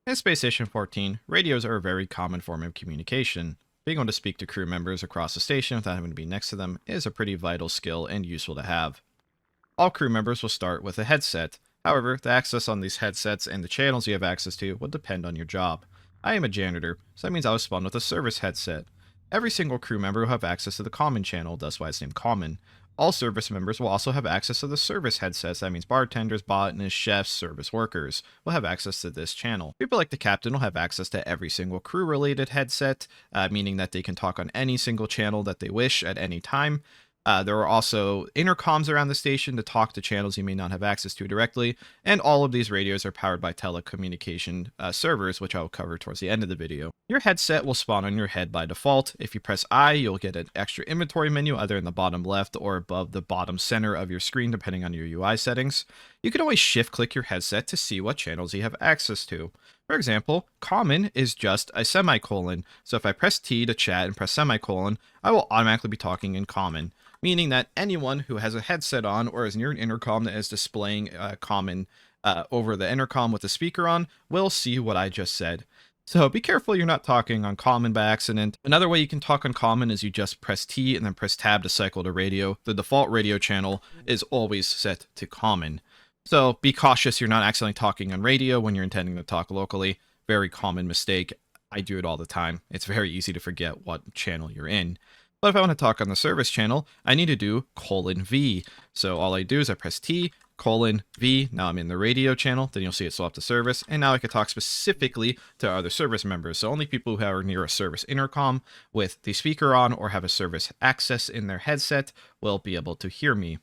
In Space Station 14, radios are a very common form of communication. Being able to speak to crew members across the station without having to be next to them is a pretty vital skill and useful to have. All crew members will start with a headset. However, the access on these headsets and the channels you have access to will depend on your job. I am a janitor, so that means I was spawned with a service headset. Every single crew member will have access to the common channel, that's why it's named common. All service members will also have access to the service headsets, that means bartenders, botanists, chefs, service workers will have access to this channel. People like the captain will have access to every single crew-related headset, meaning that they can talk on any single channel that they wish at any time. There are also intercoms around the station to talk to channels you may not have access to directly, and all of these radios are powered by telecommunication servers, which I will cover towards the end of the video. Your headset will spawn on your head by default. If you press I, you'll get an extra inventory menu either in the bottom left or above the bottom center of your screen, depending on your UI settings. You can always shift-click your headset to see what channels you have access to. For example, common is just a semicolon, so if I press T to chat and press semicolon, I will automatically be talking in common, meaning that anyone who has a headset on or is near an intercom that is displaying common over the intercom with the speaker on will see what I just said. So be careful you're not talking on common by accident. Another way you can talk on common is you just press T and then press tab to cycle to radio. The default radio channel is always set to common. So be cautious you're not accidentally talking on radio when you're intending to talk locally. Very common mistake. I do it all the time. It's very easy to forget what channel you're in. But if I want to talk on the service channel, I need to do :V. So all I do is I press T, :V. Now I'm in the radio channel. Then you'll see it swap to service. And now I can talk specifically to other service members. So only people who are near a service intercom with the speaker on or have a service access in their headset will be able to hear me.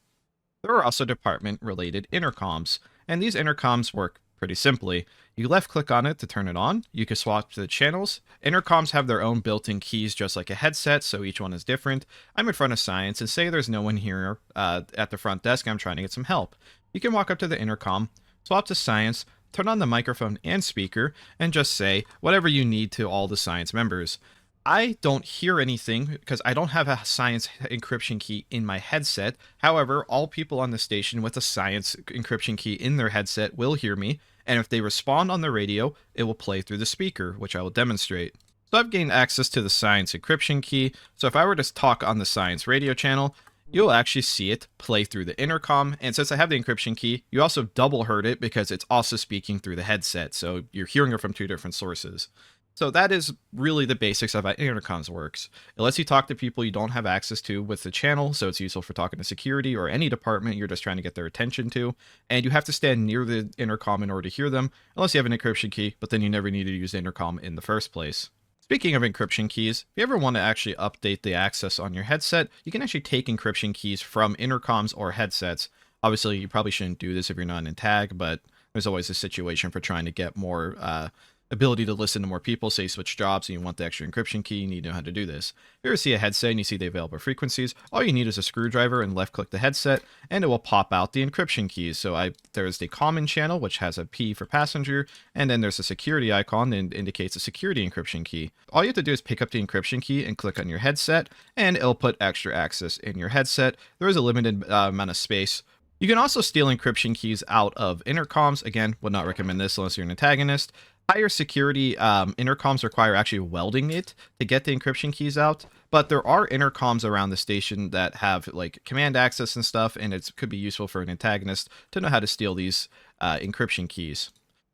There are also department-related intercoms, and these intercoms work pretty simply. You left-click on it to turn it on. You can swap to the channels. Intercoms have their own built-in keys just like a headset, so each one is different. I'm in front of science, and say there's no one here at the front desk, I'm trying to get some help. You can walk up to the intercom, swap to science, turn on the microphone and speaker, and just say whatever you need to all the science members. I don't hear anything because I don't have a science encryption key in my headset. However, all people on the station with a science encryption key in their headset will hear me, and if they respond on the radio, it will play through the speaker, which I will demonstrate. So I've gained access to the science encryption key, so if I were to talk on the science radio channel, you'll actually see it play through the intercom, and since I have the encryption key, you also double heard it because it's also speaking through the headset, so you're hearing it from two different sources. So that is really the basics of how intercoms works. It lets you talk to people you don't have access to with the channel, so it's useful for talking to security or any department you're just trying to get their attention to, and you have to stand near the intercom in order to hear them, unless you have an encryption key, but then you never need to use the intercom in the first place. Speaking of encryption keys, if you ever want to actually update the access on your headset, you can actually take encryption keys from intercoms or headsets. Obviously, you probably shouldn't do this if you're not in tag, but there's always a situation for trying to get more ability to listen to more people. Say you switch jobs and you want the extra encryption key, you need to know how to do this. If you ever see a headset and you see the available frequencies, all you need is a screwdriver and left click the headset and it will pop out the encryption keys. So there's the common channel, which has a P for passenger, and then there's a security icon that indicates a security encryption key. All you have to do is pick up the encryption key and click on your headset and it'll put extra access in your headset. There is a limited amount of space. You can also steal encryption keys out of intercoms. Again, would not recommend this unless you're an antagonist. Higher security intercoms require actually welding it to get the encryption keys out, but there are intercoms around the station that have like command access and stuff, and it could be useful for an antagonist to know how to steal these encryption keys.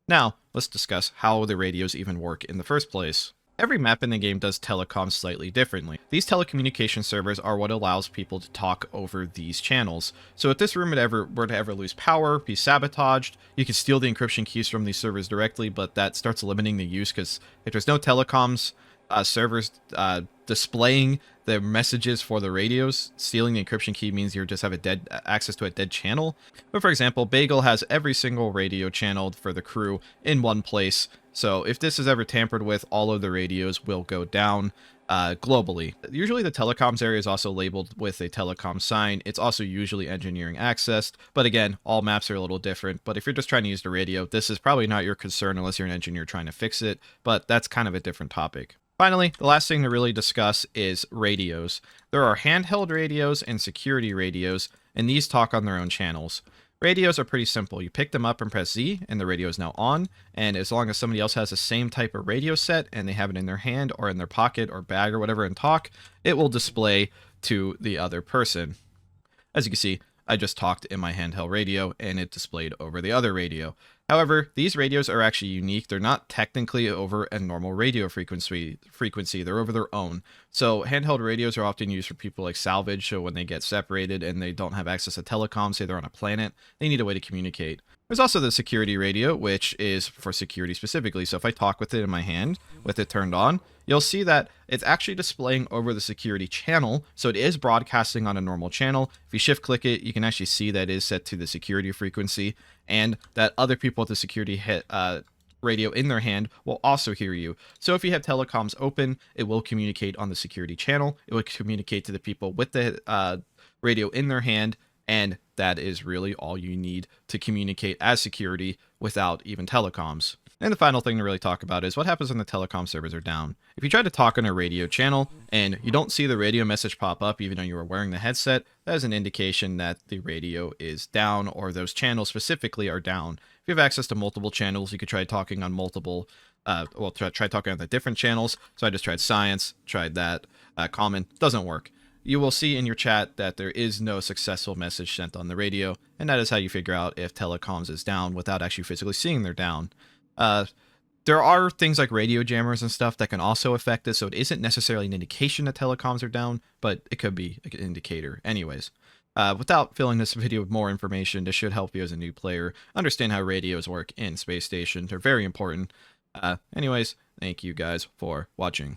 Now, let's discuss how the radios even work in the first place. Every map in the game does telecoms slightly differently. These telecommunication servers are what allows people to talk over these channels. So if this room were to ever lose power, be sabotaged, you can steal the encryption keys from these servers directly, but that starts limiting the use because if there's no telecoms servers displaying the messages for the radios, stealing the encryption key means you just have access to a dead channel. But for example, Bagel has every single radio channel for the crew in one place. So if this is ever tampered with, all of the radios will go down globally. Usually the telecoms area is also labeled with a telecom sign. It's also usually engineering accessed, but again, all maps are a little different. But if you're just trying to use the radio, this is probably not your concern unless you're an engineer trying to fix it, but that's kind of a different topic. Finally, the last thing to really discuss is radios. There are handheld radios and security radios, and these talk on their own channels. Radios are pretty simple. You pick them up and press Z, and the radio is now on. And as long as somebody else has the same type of radio set and they have it in their hand or in their pocket or bag or whatever and talk, it will display to the other person. As you can see, I just talked in my handheld radio and it displayed over the other radio. However, these radios are actually unique. They're not technically over a normal radio frequency. They're over their own. So handheld radios are often used for people like salvage. So when they get separated and they don't have access to telecom, say they're on a planet, they need a way to communicate. There's also the security radio, which is for security specifically. So if I talk with it in my hand, with it turned on, you'll see that it's actually displaying over the security channel. So it is broadcasting on a normal channel. If you shift click it, you can actually see that it is set to the security frequency and that other people with the security radio in their hand will also hear you. So if you have telecoms open, it will communicate on the security channel. It will communicate to the people with the radio in their hand. And that is really all you need to communicate as security without even telecoms. And the final thing to really talk about is what happens when the telecom servers are down. If you try to talk on a radio channel and you don't see the radio message pop up even though you are wearing the headset, that is an indication that the radio is down or those channels specifically are down. If you have access to multiple channels, you could try talking on multiple, try talking on the different channels. So I just tried science, tried that, common, doesn't work. You will see in your chat that there is no successful message sent on the radio, and that is how you figure out if telecoms is down without actually physically seeing they're down. There are things like radio jammers and stuff that can also affect it, so it isn't necessarily an indication that telecoms are down, but it could be an indicator. Anyways, without filling this video with more information, this should help you as a new player understand how radios work in space station. They're very important. Anyways, thank you guys for watching.